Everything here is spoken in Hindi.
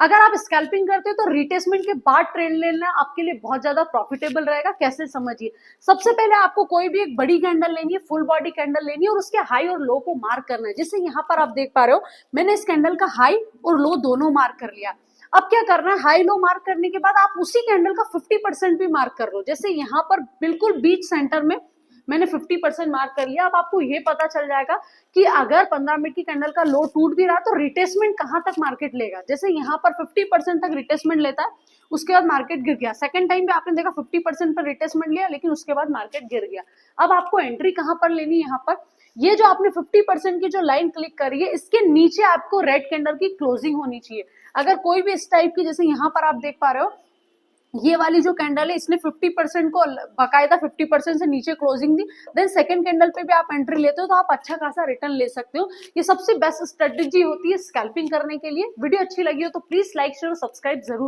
अगर आप स्कैल्पिंग करते हो तो रिटेसमेंट के बाद ट्रेड लेना आपके लिए बहुत ज्यादा प्रॉफिटेबल रहेगा। कैसे समझिए, सबसे पहले आपको कोई भी एक बड़ी कैंडल लेनी है, फुल बॉडी कैंडल लेनी है और उसके हाई और लो को मार्क करना है। जैसे यहाँ पर आप देख पा रहे हो मैंने इस कैंडल का हाई और लो दोनों मार्क कर लिया। अब क्या करना है, हाई लो मार्क करने के बाद आप उसी कैंडल का 50% भी मार्क कर लो। जैसे यहाँ पर बिल्कुल बीच सेंटर में मैंने 50% मार्क कर लिया। अब आपको ये पता चल जाएगा कि अगर 15 मिनट की कैंडल का लो टूट भी रहा तो रिटेसमेंट कहां तक मार्केट लेगा। जैसे यहाँ पर 50% तक रिटेसमेंट लेता है, उसके बाद मार्केट गिर गया। सेकंड टाइम पे आपने देखा 50% पर रिटेसमेंट लिया लेकिन उसके बाद मार्केट गिर गया। अब आपको एंट्री कहां पर लेनी है, यहाँ पर ये जो आपने 50% की जो लाइन क्लिक करी है इसके नीचे आपको रेड कैंडल की क्लोजिंग होनी चाहिए। अगर कोई भी इस टाइप की, जैसे यहाँ पर आप देख पा रहे हो ये वाली जो कैंडल है इसने 50% को बकायदा 50% से नीचे क्लोजिंग दी, देन सेकंड कैंडल पे भी आप एंट्री लेते हो तो आप अच्छा खासा रिटर्न ले सकते हो। ये सबसे बेस्ट स्ट्रेटेजी होती है स्कैल्पिंग करने के लिए। वीडियो अच्छी लगी हो तो प्लीज लाइक शेयर और सब्सक्राइब जरूर।